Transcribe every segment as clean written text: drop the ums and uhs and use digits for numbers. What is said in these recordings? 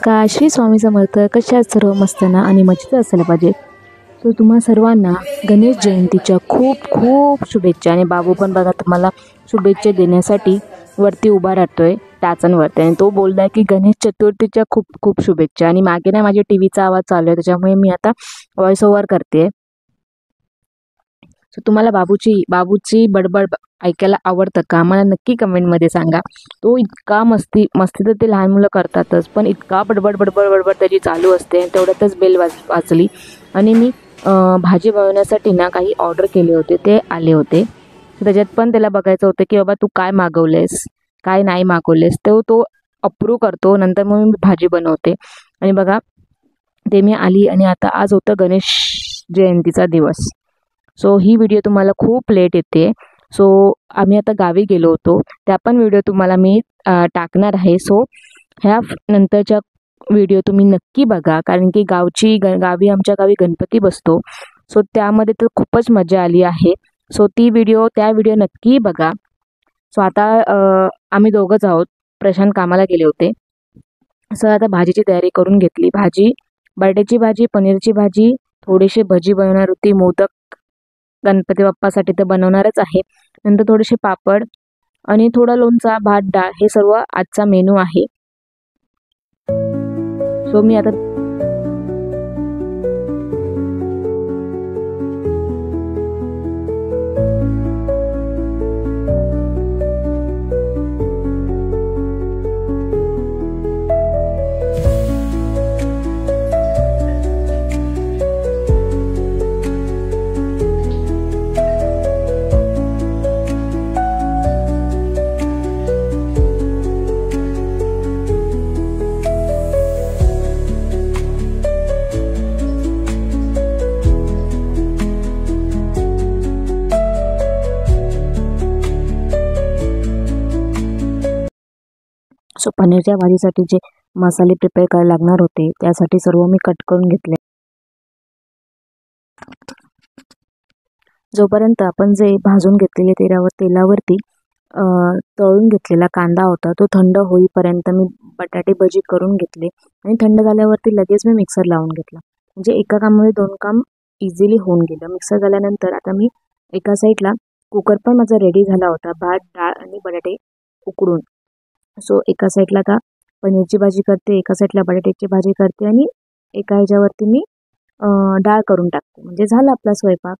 नमस्कार, श्री स्वामी समर्थ. कशा आहात सर्व? मस्त ना आणि मजेत असायला पाहिजे. सो तुम्हा सर्वांना गणेश जयंतीच्या खूप खूप शुभेच्छा. आणि बाबू पण बघा तुम्हाला शुभेच्छा देण्यासाठी वरती उभा राहतोय टाचांवरती आणि तो बोललाय की गणेश चतुर्थीच्या खूप खूप शुभेच्छा. आणि मागे ना माझ्या टीव्हीचा आवाज चालू आहे, त्याच्यामुळे मी आता व्हॉइस ओव्हर करते. सो तुम्हाला बाबूची बडबड ऐकायला आवडतं का? मला नक्की कमेंटमध्ये सांगा. तो इतका मस्ती तर ते लहान मुलं करतातच, पण इतका बडबड बडबड बडबड त्याची चालू असते. तेवढ्यातच बेल वाजली आणि मी भाजी बनवण्यासाठी ना काही ऑर्डर केले होते, ते आले होते. त्याच्यात पण त्याला बघायचं होतं की बाबा तू काय मागवलेस, काय नाही मागवलेस. तो अप्रूव्ह करतो. नंतर मग मी भाजी बनवते. आणि बघा ते मी आली आणि आता आज होतं गणेश जयंतीचा दिवस. सो ही व्हिडिओ तुम्हाला खूप लेट येते. सो आम्ही आता गावी गेलो होतो, त्या पण व्हिडिओ तुम्हाला मी टाकणार आहे. सो ह्या नंतरच्या व्हिडिओ तुम्ही नक्की बघा, कारण की आमच्या गावी गणपती बसतो. सो त्यामध्ये तर खूपच मजा आली आहे. सो त्या व्हिडिओ नक्की बघा. सो आता आम्ही दोघंच आहोत. प्रशांत कामाला गेले होते. सो आता भाजीची तयारी करून घेतली. बटाट्याची भाजी, पनीरची भाजी, थोडीशी भजी बनवणार होती. मोदक गणपती बाप्पासाठी तर बनवणारच आहे. नंतर थोडेसे पापड आणि थोडा लोणचा, भात, डाळ हे सर्व आजचा मेनू आहे. सो मी आता सो पनीरच्या भाजीसाठी जे मसाले प्रिपेअर करायला लागणार होते, त्यासाठी सर्व मी कट करून घेतले. जोपर्यंत आपण जे भाजून घेतलेले तेलावरती तळून घेतलेला कांदा होता, तो थंड होईपर्यंत मी बटाटे भजी करून घेतले. आणि थंड झाल्यावरती लगेच मी मिक्सर लावून घेतला. म्हणजे एका कामामध्ये दोन काम इझिली होऊन गेलं. मिक्सर झाल्यानंतर आता मी एका साईडला कुकर पण माझा रेडी झाला होता, भात, डाळ आणि बटाटे उकडून. सो एका साईडला आता पनीरची भाजी करते, एका साईडला बटाट्याची भाजी करते आणि एका ह्याच्यावरती मी डाळ करून टाकते. म्हणजे झाला आपला स्वयंपाक.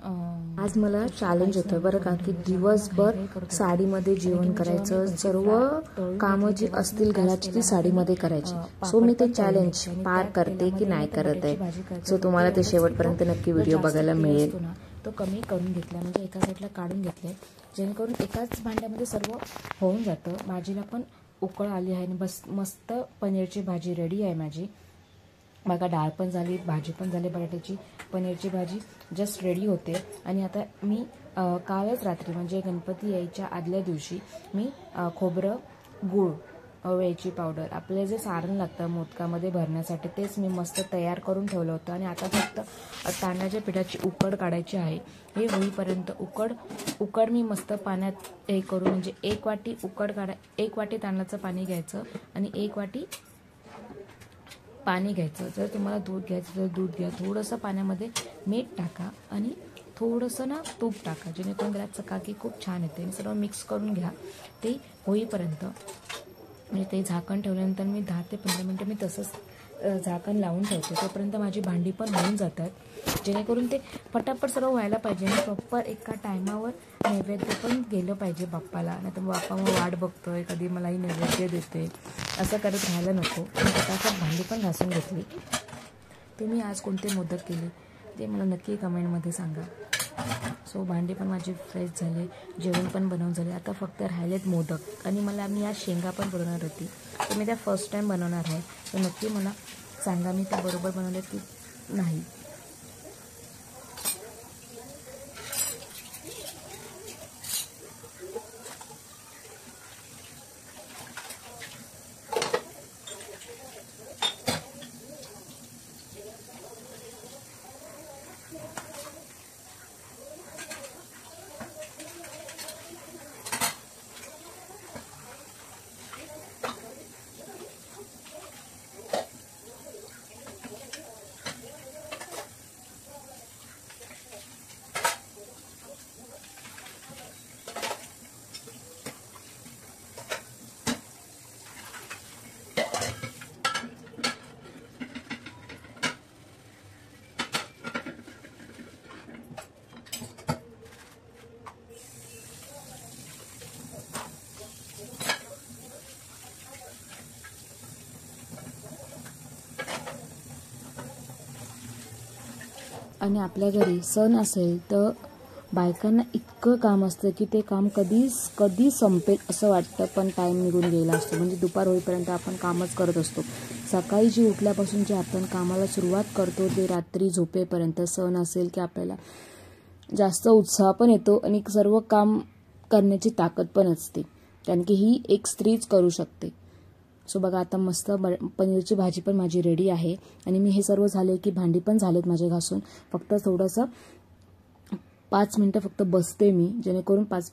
आज मला चॅलेंज होतं बरं का, की दिवसभर साडीमध्ये जेवण करायचं, सर्व कामं जी असतील घराची ती साडीमध्ये करायची. सो मी ते चॅलेंज पार करते की नाही करत आहे. सो तुम्हाला ते शेवटपर्यंत नक्की व्हिडिओ बघायला मिळेल. तो कमी करून घेतला, म्हणजे एका साईडला काढून घेतले, जेणेकरून एकाच भांड्यामध्ये सर्व होऊन जातं. भाजीला पण उकळ आली आहे आणि बस मस्त पनीरची भाजी रेडी आहे माझी. बघा, डाळ पण झाली, भाजी पण झाली बटाट्याची. पनीरची भाजी जस्ट रेडी होते. आणि आता मी कालच रात्री म्हणजे गणपती यायच्या आदल्या दिवशी मी खोबरं, गूळ, वेलची पावडर, आपले जे सारण लागतं मोदकामध्ये भरण्यासाठी तेच मी मस्त तयार करून ठेवलं होतं. आणि आता फक्त तांदळाच्या पिठाची उकड काढायची आहे. हे होईपर्यंत उकड मी मस्त पाण्यात हे करून, म्हणजे 1 वाटी उकड एक वाटी तांदळाचं पाणी घ्यायचं आणि 1 वाटी पाणी घ्यायचं. जर तुम्हाला दूध घ्यायचं तर दूध घ्या. थोडंसं पाण्यामध्ये मीठ टाका आणि थोडंसं ना तूप टाका, जेणेकरून त्याला चकाकी खूप छान येते. सर्व मिक्स करून घ्या ते होईपर्यंत. म्हणजे ते झाकण ठेवल्यानंतर मी 10 ते 15 मिनटं मी तसंच झाकण लावून ठेवते. तोपर्यंत माझी भांडी पण होऊन जातात, जेणेकरून ते पटापट सर्व व्हायला पाहिजे आणि प्रॉपर एका टायमावर नैवेद्य पण गेलं पाहिजे बाप्पाला. नाही तर बाप्पा मग वाट बघतोय कधी मलाही नैवेद्य देते, असं करत राहायला नको. मी फटाफट भांडी पण घासून घेतली. तुम्ही आज कोणते मोदक केले ते मला नक्की कमेंटमध्ये सांगा. सो भांडी पण माझी फ्रेश झाले, जेवण पण बनवून झाले. आता फक्त राहिलेत मोदक. आणि मी आज शेंगा पण बनवणार होती, तर मी त्या फर्स्ट टाईम बनवणार आहे. तर नक्की मला सांगा मी त्या बरोबर बनवले की नाही. आणि आपल्या घरी सण असेल तर बायकांना इतकं काम असतं की ते काम कधी संपेल असं वाटतं, पण टाईम निघून गेला असतो. म्हणजे दुपार होईपर्यंत आपण कामच करत असतो. सकाळी जी उठल्यापासून जे आपण कामाला सुरुवात करतो ते रात्री झोपेपर्यंत, सण असेल की आपल्याला जास्त उत्साह पण येतो आणि सर्व काम करण्याची ताकद पण असते, कारण की ही एक स्त्रीच करू शकते. सो बघा, आता मस्त पनीरची भाजी पण माझी रेडी आहे. आणि मी हे सर्व झाले की भांडी पण झालेत माझे घासून. फक्त थोडंसं 5 मिनटं फक्त बसते मी, जेणेकरून 5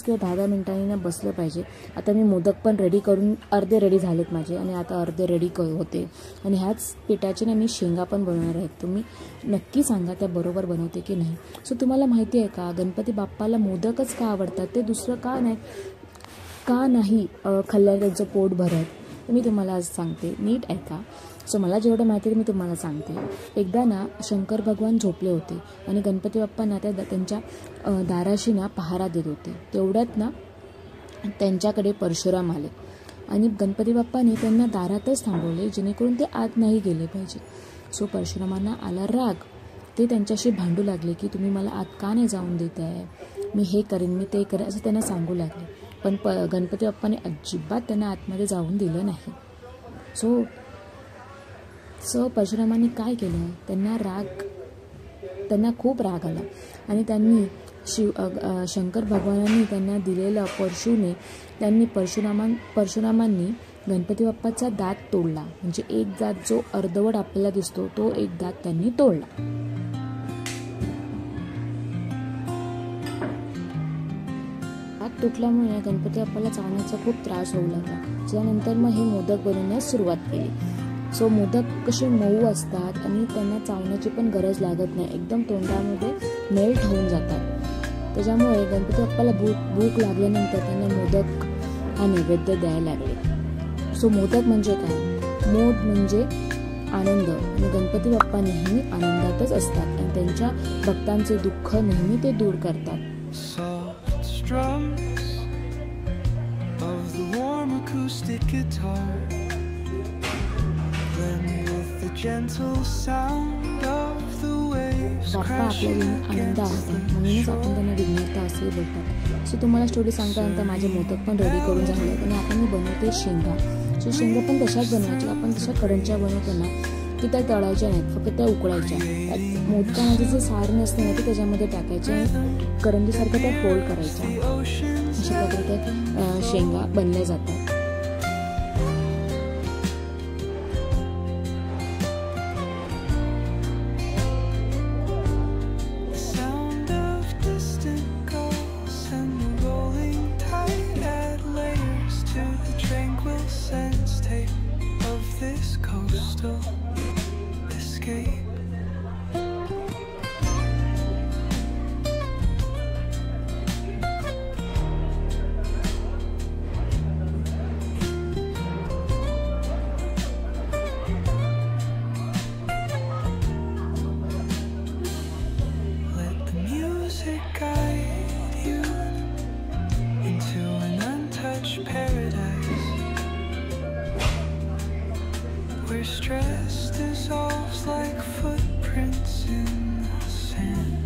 किंवा 10 मिनिटांनी बसलं पाहिजे. आता मी मोदक पण रेडी करून अर्धे रेडी झालेत माझे आणि आता अर्धे रेडी होते. आणि ह्याच पिठाचे ना मी शेंगा पण बनवणार आहेत. तुम्ही नक्की सांगा त्या बरोबर बनवते की नाही. सो तुम्हाला माहिती आहे का, गणपती बाप्पाला मोदकच का आवडतात, ते दुसरं का नाही खाल्ल्याने त्यांचं पोट भरत, तर मी तुम्हाला आज सांगते, नीट ऐका. सो मला जेवढं माहिती आहे मी तुम्हाला सांगते. एकदा ना शंकर भगवान झोपले होते आणि गणपती बाप्पांना त्यांच्या दाराशी ना पहारा देत होते. तेवढ्यात ना त्यांच्याकडे परशुराम आले आणि गणपती बाप्पांनी त्यांना दारातच थांबवले, जेणेकरून ते आत नाही गेले पाहिजे. सो परशुरामांना आला राग. ते त्यांच्याशी भांडू लागले की तुम्ही मला आत का नाही जाऊन देत आहे, मी हे करेन, मी ते करेन, असं त्यांना सांगू लागले. पण गणपती बाप्पाने अजिबात त्यांना आतमध्ये जाऊन दिलं नाही. सो परशुरामांनी काय केलं, त्यांना खूप राग आला आणि त्यांनी शंकर भगवानांनी त्यांना दिलेलं परशुरामांनी गणपती बाप्पाचा दात तोडला. म्हणजे एक दात जो अर्धवट आपल्याला दिसतो तो एक दात त्यांनी तोडला. दात तुटल्यामुळे गणपती बाप्पाला चावण्याचा खूप त्रास होऊ लागला. त्यानंतर मग हे मोदक बनवण्यास सुरुवात केली. सो मोदक कसे मऊ असतात आणि त्यांना चावण्याची पण गरज लागत नाही, एकदम तोंडामध्ये मेल्ट होऊन जातात. त्याच्यामुळे गणपती बाप्पाला भूक लागल्यानंतर त्यांना मोदक हा नैवेद्य द्यायला लागले. सो मोदक म्हणजे काय, मोद म्हणजे आनंद आणि गणपती बाप्पा नेहमी आनंदातच असतात आणि त्यांच्या भक्तांचे दुःख नेहमी ते दूर करतात. बाप्पा आपल्या आनंद आहेत म्हणूनच आपण त्यांना विघ्नहर्ता असे बोलतात. सो तुम्हाला स्टोरी सांगतानंतर माझे मोदक पण रेडी करून झाले आणि आता मी बनवते शेंगा. सो शेंगा पण तशाच बनवायच्या. आपण तशा करंज्या बनवतो ना की त्या तळायच्या नाहीत, फक्त त्या उकळायच्या. मोदकामध्ये जे सार नसते ना ते त्याच्यामध्ये टाकायचे आणि करंजीसारखं त्या फोल्ड करायच्या. अशा प्रकारे त्या शेंगा बनल्या जातात. Where stress dissolves like footprints in the sand.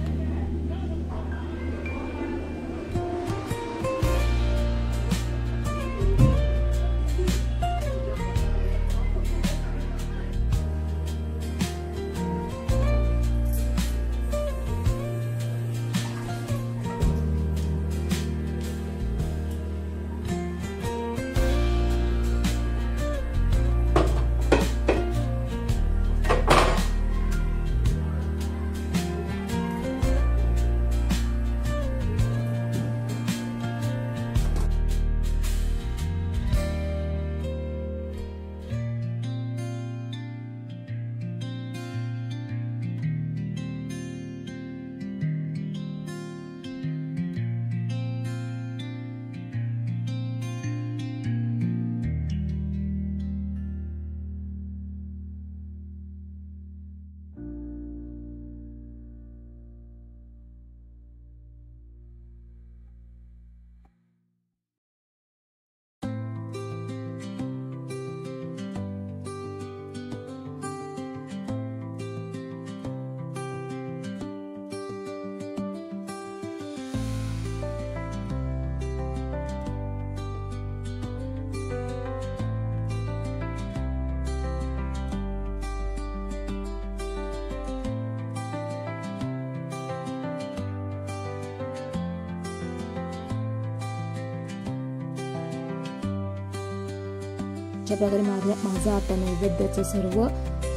अशा प्रकारे माझं आता नैवेद्याचं सर्व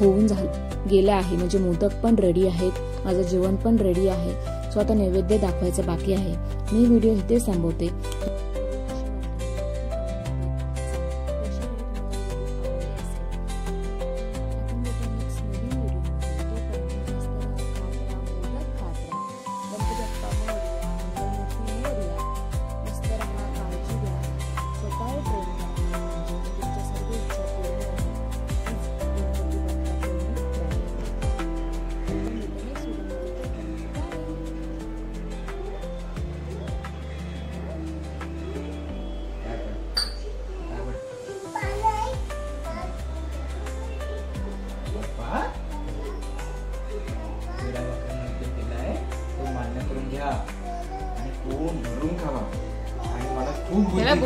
होऊन गेलं आहे. म्हणजे मोदक पण रेडी आहेत, माझं जेवण पण रेडी आहे. सो आता नैवेद्य दाखवायचं बाकी आहे. मी व्हिडिओ इथे थांबवते.